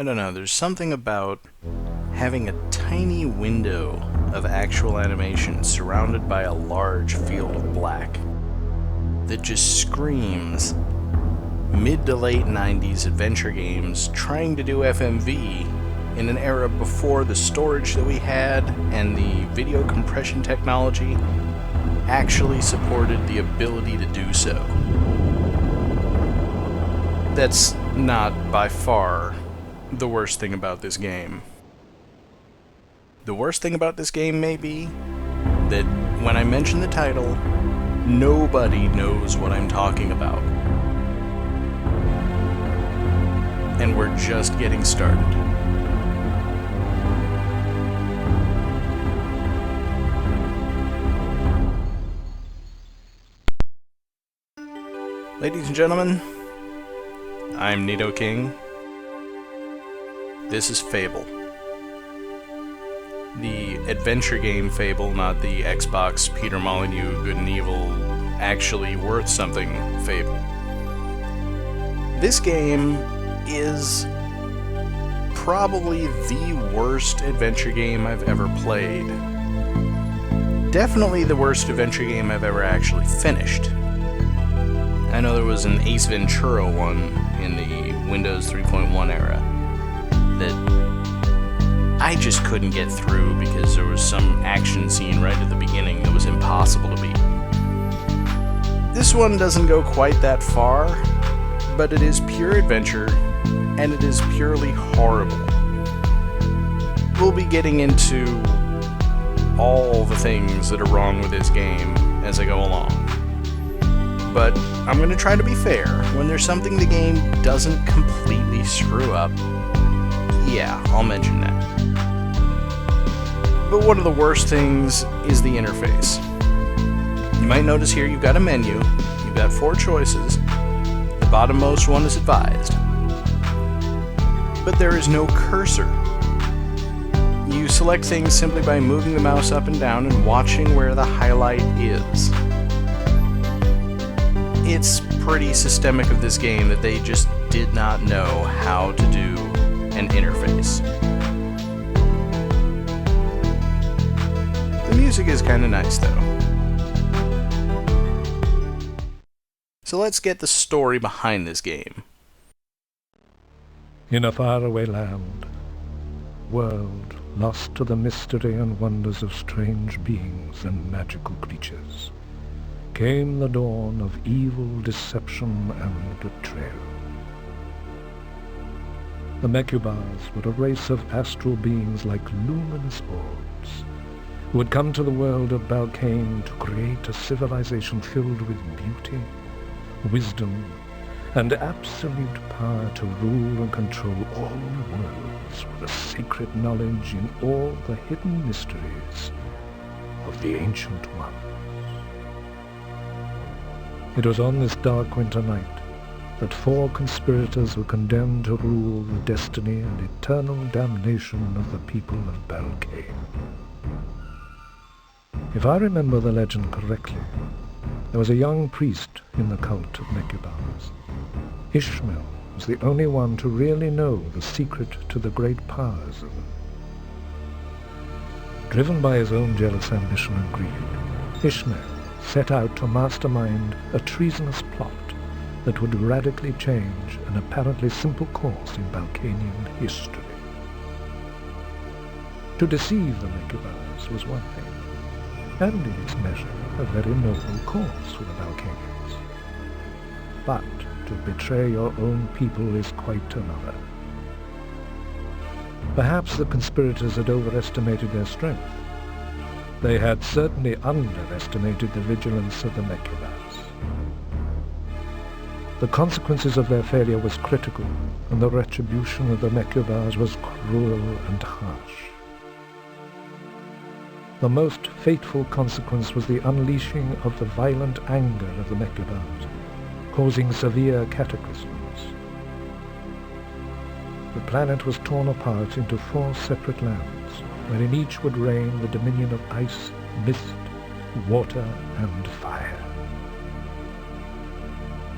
I don't know, there's something about having a tiny window of actual animation surrounded by a large field of black that just screams mid to late 90s adventure games trying to do FMV in an era before the storage that we had and the video compression technology actually supported the ability to do so. That's not by far the worst thing about this game. The worst thing about this game may be that when I mention the title, nobody knows what I'm talking about. And we're just getting started. Ladies and gentlemen, I'm Nito King. This is Fable. The adventure game Fable, not the Xbox Peter Molyneux good and evil, actually worth something Fable. This game is probably the worst adventure game I've ever played. Definitely the worst adventure game I've ever actually finished. I know there was an Ace Ventura one in the Windows 3.1 era that I just couldn't get through because there was some action scene right at the beginning that was impossible to beat. This one doesn't go quite that far, but it is pure adventure, and it is purely horrible. We'll be getting into all the things that are wrong with this game as I go along. But I'm going to try to be fair. When there's something the game doesn't completely screw up, yeah, I'll mention that. But one of the worst things is the interface. You might notice here you've got a menu, you've got 4 choices, the bottommost one is advised. But there is no cursor. You select things simply by moving the mouse up and down and watching where the highlight is. It's pretty systemic of this game that they just did not know how to do an interface. The music is kind of nice though. So let's get the story behind this game. In a faraway land, world lost to the mystery and wonders of strange beings and magical creatures, came the dawn of evil, deception, and betrayal. The Mechubars were a race of astral beings like luminous orbs, who had come to the world of Balkane to create a civilization filled with beauty, wisdom, and absolute power to rule and control all worlds with a sacred knowledge in all the hidden mysteries of the Ancient One. It was on this dark winter night that 4 conspirators were condemned to rule the destiny and eternal damnation of the people of Balkane. If I remember the legend correctly, there was a young priest in the cult of Mechubars. Ishmael was the only one to really know the secret to the great powers of them. Driven by his own jealous ambition and greed, Ishmael set out to mastermind a treasonous plot that would radically change an apparently simple course in Balkanian history. To deceive the Mechubars was one thing, and in its measure a very noble course for the Balkanians. But to betray your own people is quite another. Perhaps the conspirators had overestimated their strength. They had certainly underestimated the vigilance of the Mechubars. The consequences of their failure was critical, and the retribution of the Mechubars was cruel and harsh. The most fateful consequence was the unleashing of the violent anger of the Mechubars, causing severe cataclysms. The planet was torn apart into 4 separate lands, wherein each would reign the dominion of ice, mist, water, and fire.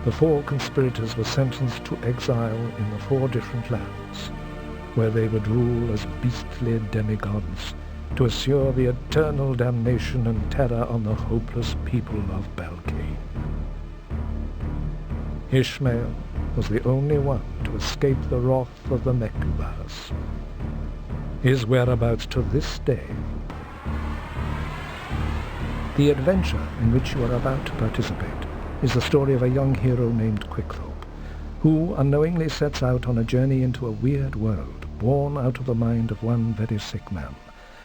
The 4 conspirators were sentenced to exile in the 4 different lands, where they would rule as beastly demigods to assure the eternal damnation and terror on the hopeless people of Balkane. Ishmael was the only one to escape the wrath of the Mekubas. His whereabouts to this day. The adventure in which you are about to participate is the story of a young hero named Quickthorpe, who unknowingly sets out on a journey into a weird world, born out of the mind of one very sick man.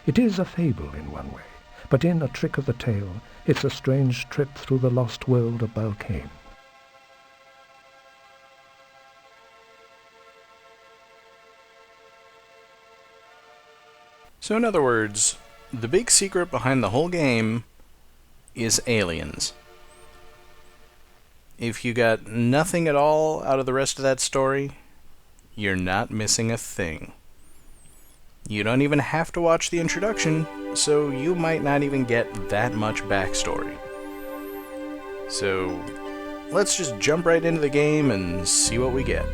It is a fable in one way, but in a trick of the tale, it's a strange trip through the lost world of Balkane. So in other words, the big secret behind the whole game is aliens. If you got nothing at all out of the rest of that story, you're not missing a thing. You don't even have to watch the introduction, so you might not even get that much backstory. So let's just jump right into the game and see what we get.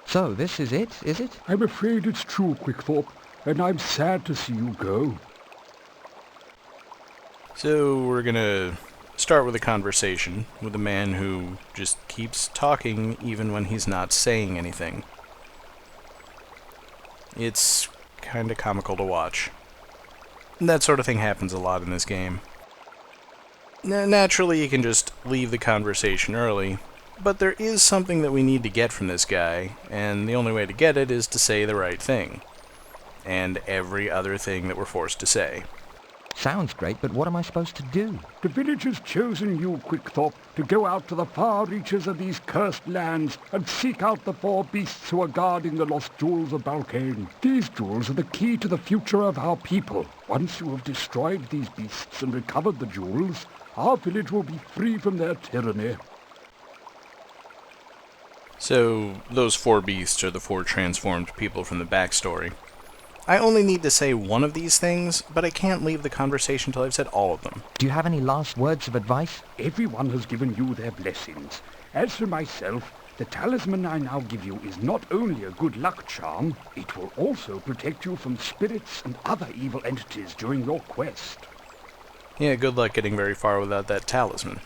So, this is it, is it? I'm afraid it's true, Quickthorpe, and I'm sad to see you go. So we're gonna start with a conversation with a man who just keeps talking even when he's not saying anything. It's kinda comical to watch. And that sort of thing happens a lot in this game. Naturally, you can just leave the conversation early, but there is something that we need to get from this guy, and the only way to get it is to say the right thing. And every other thing that we're forced to say. Sounds great, but what am I supposed to do? The village has chosen you, Quickthorpe, to go out to the far reaches of these cursed lands and seek out the four beasts who are guarding the lost jewels of Balkane. These jewels are the key to the future of our people. Once you have destroyed these beasts and recovered the jewels, our village will be free from their tyranny. So, those four beasts are the four transformed people from the backstory. I only need to say one of these things, but I can't leave the conversation till I've said all of them. Do you have any last words of advice? Everyone has given you their blessings. As for myself, the talisman I now give you is not only a good luck charm, it will also protect you from spirits and other evil entities during your quest. Yeah, good luck getting very far without that talisman.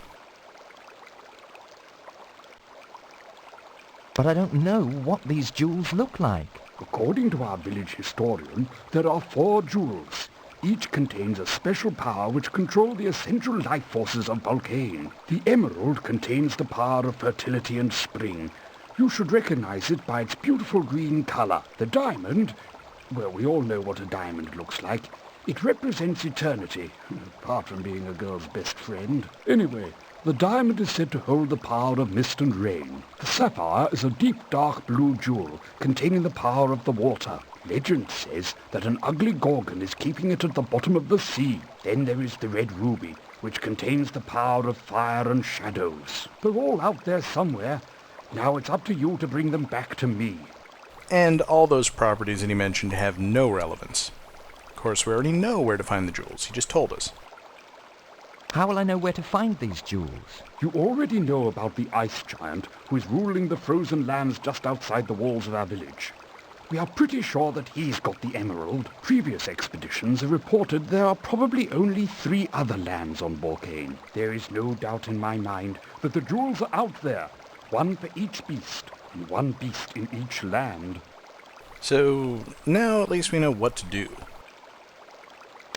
But I don't know what these jewels look like. According to our village historian, there are 4 jewels. Each contains a special power which control the essential life forces of Balkane. The emerald contains the power of fertility and spring. You should recognize it by its beautiful green color. The diamond, well, we all know what a diamond looks like. It represents eternity, apart from being a girl's best friend. Anyway, the diamond is said to hold the power of mist and rain. The sapphire is a deep dark blue jewel containing the power of the water. Legend says that an ugly gorgon is keeping it at the bottom of the sea. Then there is the red ruby, which contains the power of fire and shadows. They're all out there somewhere. Now it's up to you to bring them back to me. And all those properties that he mentioned have no relevance. Of course, we already know where to find the jewels. He just told us. How will I know where to find these jewels? You already know about the ice giant who is ruling the frozen lands just outside the walls of our village. We are pretty sure that he's got the emerald. Previous expeditions have reported there are probably only 3 other lands on Balkane. There is no doubt in my mind that the jewels are out there, one for each beast, and one beast in each land. So, now at least we know what to do.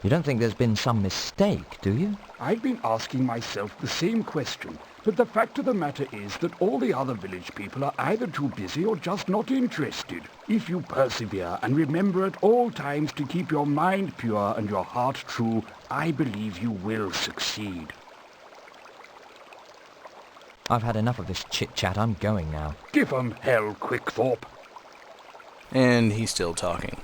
You don't think there's been some mistake, do you? I've been asking myself the same question, but the fact of the matter is that all the other village people are either too busy or just not interested. If you persevere and remember at all times to keep your mind pure and your heart true, I believe you will succeed. I've had enough of this chit-chat. I'm going now. Give 'em hell, Quickthorpe. And he's still talking.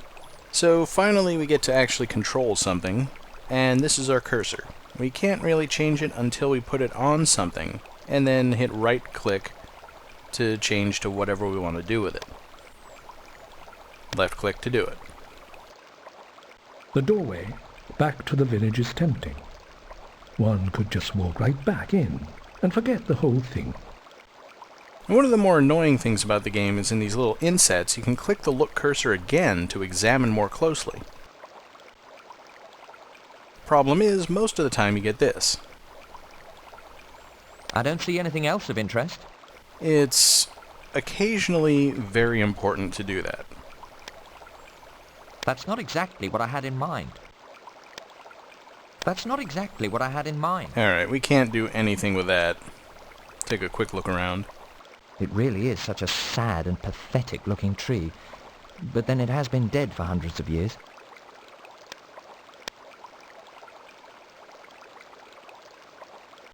So finally we get to actually control something, and this is our cursor. We can't really change it until we put it on something, and then hit right-click to change to whatever we want to do with it. Left-click to do it. The doorway back to the village is tempting. One could just walk right back in and forget the whole thing. And one of the more annoying things about the game is in these little insets, you can click the look cursor again to examine more closely. Problem is, most of the time you get this. I don't see anything else of interest. It's occasionally very important to do that. That's not exactly what I had in mind. That's not exactly what I had in mind. Alright, we can't do anything with that. Take a quick look around. It really is such a sad and pathetic looking tree. But then it has been dead for hundreds of years.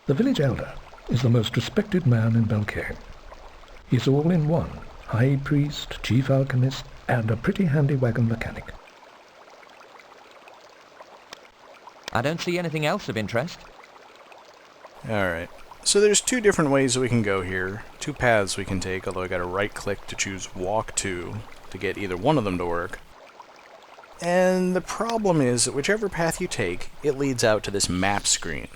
The village elder is the most respected man in Belkane. He's all in one, high priest, chief alchemist, and a pretty handy wagon mechanic. I don't see anything else of interest. Alright, so there's two different ways that we can go here. Two paths we can take, although I gotta right click to choose walk to get either one of them to work. And the problem is that whichever path you take, it leads out to this map screen.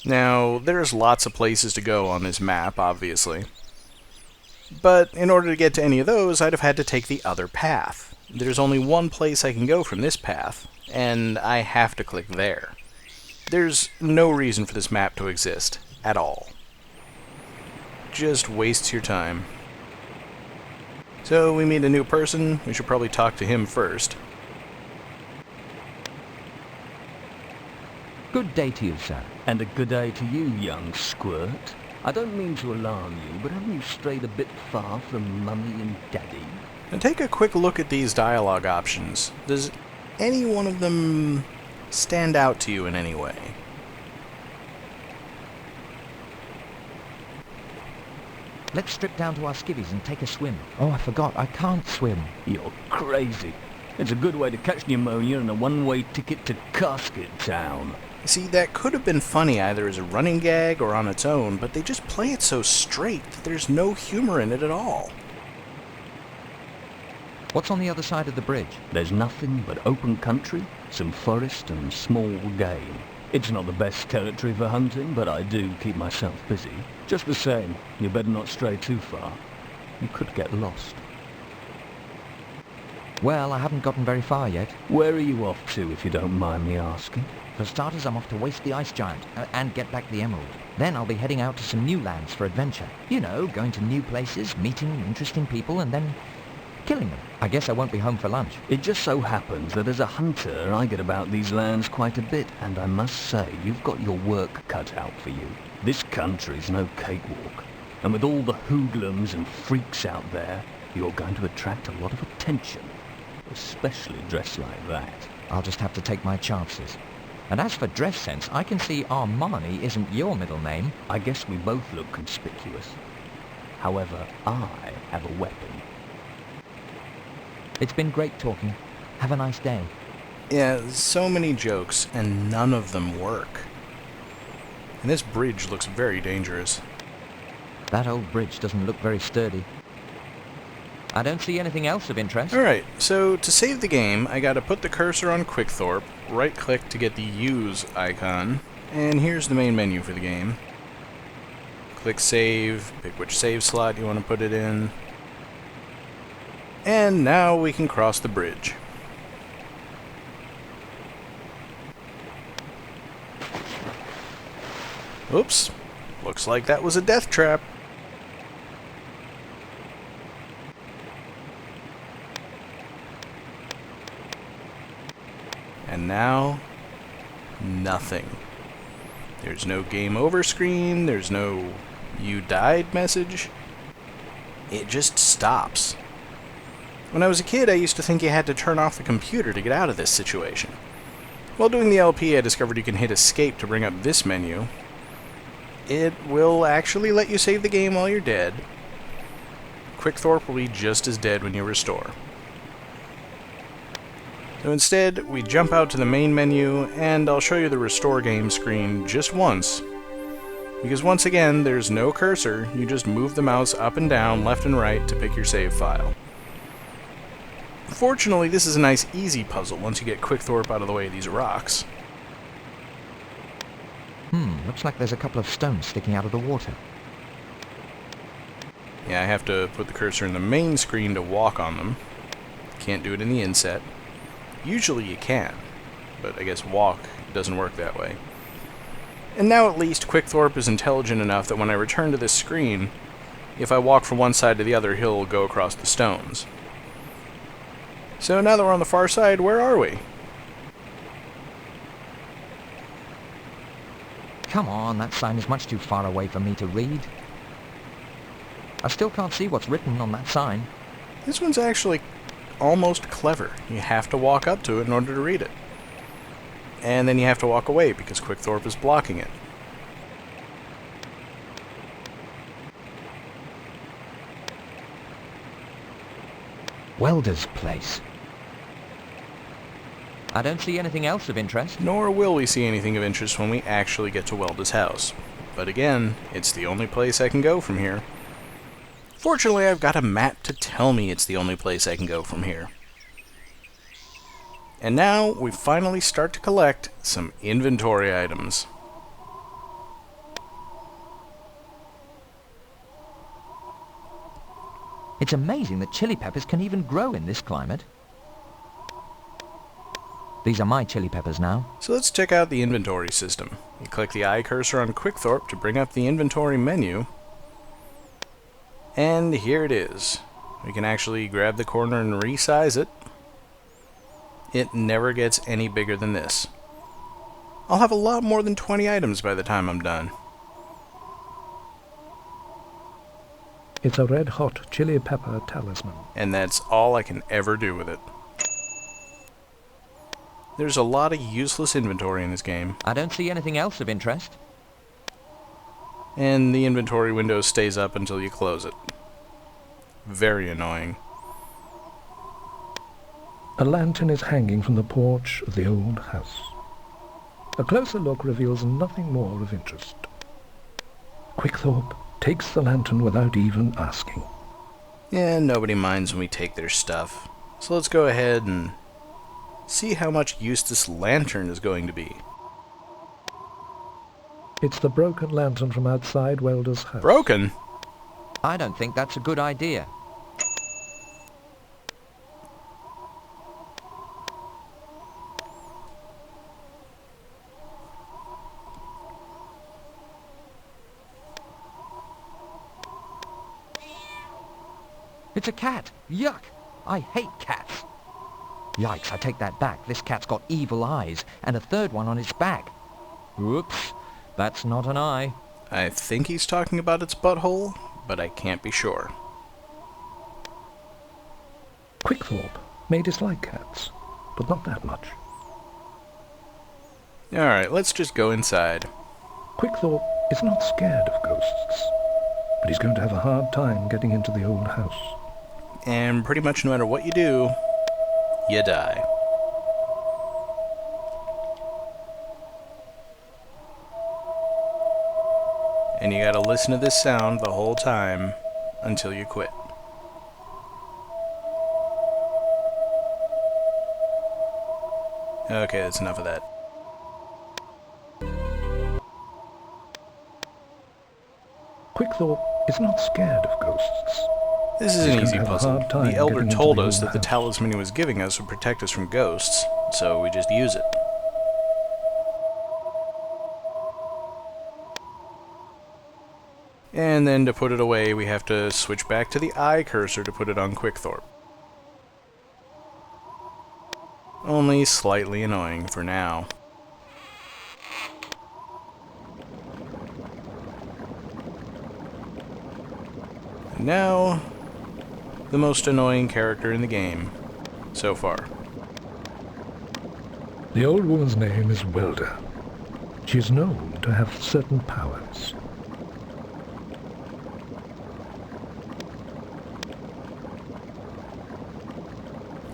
Now, there's lots of places to go on this map, obviously. But in order to get to any of those, I'd have had to take the other path. There's only one place I can go from this path, and I have to click there. There's no reason for this map to exist, at all. Just wastes your time. So we meet a new person, we should probably talk to him first. Good day to you, sir. And a good day to you, young squirt. I don't mean to alarm you, but haven't you strayed a bit far from Mummy and Daddy? And take a quick look at these dialogue options. Does any one of them stand out to you in any way? Let's strip down to our skivvies and take a swim. Oh, I forgot, I can't swim. You're crazy. It's a good way to catch pneumonia and a one-way ticket to Casket Town. See, that could have been funny either as a running gag or on its own, but they just play it so straight that there's no humor in it at all. What's on the other side of the bridge? There's nothing but open country, some forest and small game. It's not the best territory for hunting, but I do keep myself busy. Just the same, you better not stray too far. You could get lost. Well, I haven't gotten very far yet. Where are you off to, if you don't mind me asking? For starters, I'm off to waste the ice giant and get back the emerald. Then I'll be heading out to some new lands for adventure. You know, going to new places, meeting interesting people, and then killing them. I guess I won't be home for lunch. It just so happens that as a hunter, I get about these lands quite a bit, and I must say, you've got your work cut out for you. This country's no cakewalk, and with all the hoodlums and freaks out there, you're going to attract a lot of attention, especially dressed like that. I'll just have to take my chances. And as for dress sense, I can see Armani isn't your middle name. I guess we both look conspicuous. However, I have a weapon. It's been great talking. Have a nice day. Yeah, so many jokes, and none of them work. And this bridge looks very dangerous. That old bridge doesn't look very sturdy. I don't see anything else of interest. Alright, so to save the game, I gotta put the cursor on Quickthorpe, right-click to get the Use icon, and here's the main menu for the game. Click Save, pick which save slot you want to put it in, and now we can cross the bridge. Oops, looks like that was a death trap. And now, nothing. There's no game over screen, there's no you died message. It just stops. When I was a kid, I used to think you had to turn off the computer to get out of this situation. While doing the LP, I discovered you can hit escape to bring up this menu. It will actually let you save the game while you're dead. Quickthorpe will be just as dead when you restore. So instead, we jump out to the main menu, and I'll show you the Restore Game screen just once. Because once again, there's no cursor, you just move the mouse up and down, left and right to pick your save file. Fortunately, this is a nice easy puzzle once you get Quickthorpe out of the way of these rocks. Looks like there's a couple of stones sticking out of the water. Yeah, I have to put the cursor in the main screen to walk on them. Can't do it in the inset. Usually you can, but I guess walk doesn't work that way. And now at least Quickthorpe is intelligent enough that when I return to this screen, if I walk from one side to the other, he'll go across the stones. So now that we're on the far side, where are we? Come on, that sign is much too far away for me to read. I still can't see what's written on that sign. This one's actually almost clever. You have to walk up to it in order to read it. And then you have to walk away because Quickthorpe is blocking it. Welda's place. I don't see anything else of interest. Nor will we see anything of interest when we actually get to Welda's house. But again, it's the only place I can go from here. Fortunately, I've got a map to tell me it's the only place I can go from here. And now, we finally start to collect some inventory items. It's amazing that chili peppers can even grow in this climate. These are my chili peppers now. So let's check out the inventory system. You click the eye cursor on Quickthorpe to bring up the inventory menu. And here it is. We can actually grab the corner and resize it. It never gets any bigger than this. I'll have a lot more than 20 items by the time I'm done. It's a red-hot chili pepper talisman. And that's all I can ever do with it. There's a lot of useless inventory in this game. I don't see anything else of interest. And the inventory window stays up until you close it. Very annoying. A lantern is hanging from the porch of the old house. A closer look reveals nothing more of interest. Quickthorpe takes the lantern without even asking. Yeah, nobody minds when we take their stuff. So let's go ahead and see how much use this lantern is going to be. It's the broken lantern from outside Welda's house. Broken? I don't think that's a good idea. It's a cat! Yuck! I hate cats! Yikes, I take that back. This cat's got evil eyes, and a third one on its back. Oops, that's not an eye. I think he's talking about its butthole, but I can't be sure. Quickthorpe may dislike cats, but not that much. Alright, let's just go inside. Quickthorpe is not scared of ghosts, but he's going to have a hard time getting into the old house. And pretty much no matter what you do, you die. And you gotta listen to this sound the whole time until you quit. Okay, that's enough of that. Quickthorpe is not scared of ghosts. This is an easy puzzle. The Elder getting told into the us old that the house. talisman he was giving us would protect us from ghosts, so we just use it. And then to put it away, we have to switch back to the eye cursor to put it on Quickthorpe. Only slightly annoying for now. And now, the most annoying character in the game so far. The old woman's name is Wilda. She is known to have certain powers.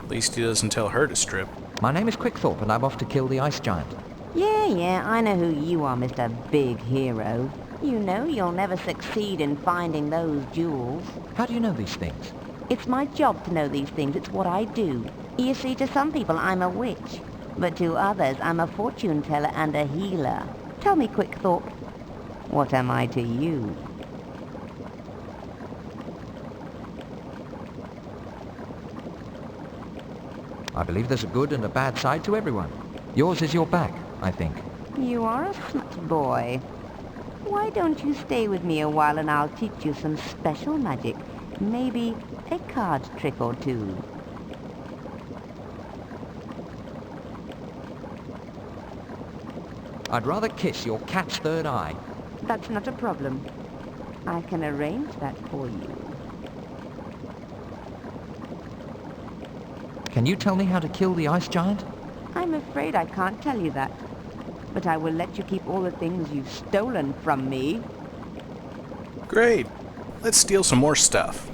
At least he doesn't tell her to strip. My name is Quickthorpe, and I'm off to kill the ice giant. Yeah, I know who you are, Mr. Big Hero. You know you'll never succeed in finding those jewels. How do you know these things? It's my job to know these things. It's what I do. You see, to some people I'm a witch, but to others I'm a fortune teller and a healer. Tell me, Quickthorpe, what am I to you? I believe there's a good and a bad side to everyone. Yours is your back, I think. You are a smart boy. Why don't you stay with me a while and I'll teach you some special magic. Maybe a card trick or two. I'd rather kiss your cat's third eye. That's not a problem. I can arrange that for you. Can you tell me how to kill the ice giant? I'm afraid I can't tell you that. But I will let you keep all the things you've stolen from me. Great. Let's steal some more stuff.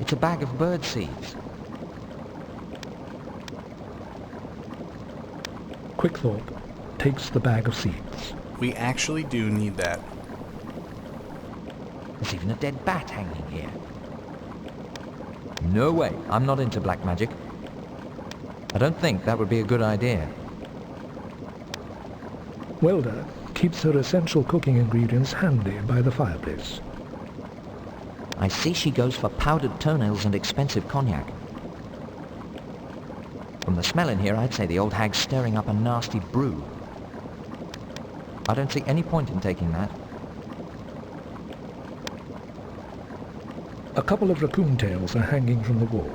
It's a bag of bird seeds. Quickthorpe takes the bag of seeds. We actually do need that. There's even a dead bat hanging here. No way, I'm not into black magic. I don't think that would be a good idea. Welda keeps her essential cooking ingredients handy by the fireplace. I see she goes for powdered toenails and expensive cognac. From the smell in here, I'd say the old hag's stirring up a nasty brew. I don't see any point in taking that. A couple of raccoon tails are hanging from the wall.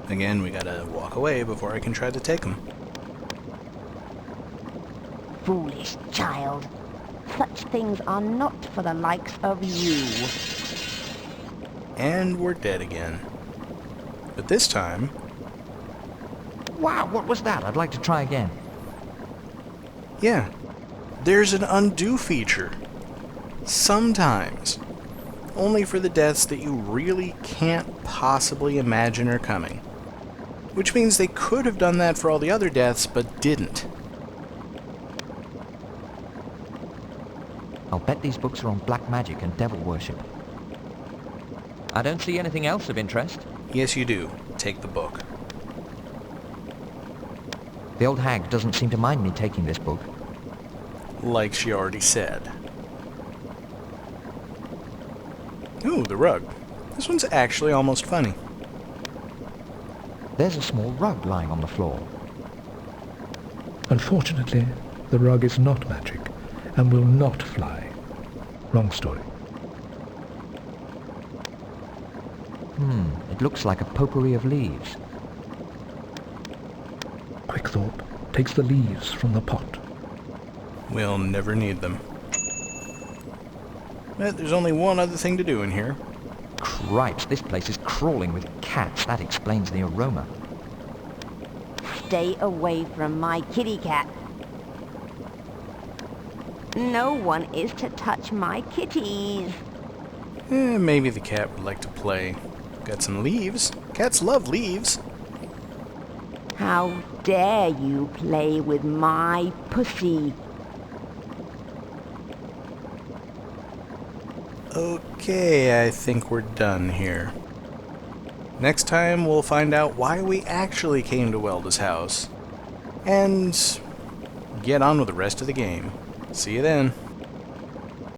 Again, we gotta walk away before I can try to take them. Foolish child. Such things are not for the likes of you. And we're dead again. But this time... Wow, what was that? I'd like to try again. yeah, there's an undo feature. Sometimes. Only for the deaths that you really can't possibly imagine are coming. Which means they could have done that for all the other deaths, but didn't. I'll bet these books are on black magic and devil worship. I don't see anything else of interest. Yes, you do. Take the book. The old hag doesn't seem to mind me taking this book. Like she already said. Ooh, the rug. This one's actually almost funny. There's a small rug lying on the floor. Unfortunately, the rug is not magic and will not fly. Wrong story. It looks like a potpourri of leaves. Quickthorpe takes the leaves from the pot. We'll never need them. But there's only one other thing to do in here. Cripes, this place is crawling with cats. That explains the aroma. Stay away from my kitty cat. No one is to touch my kitties. Maybe the cat would like to play. Got some leaves. Cats love leaves. How dare you play with my pussy? Okay, I think we're done here. Next time we'll find out why we actually came to Welda's house. And get on with the rest of the game. See you then.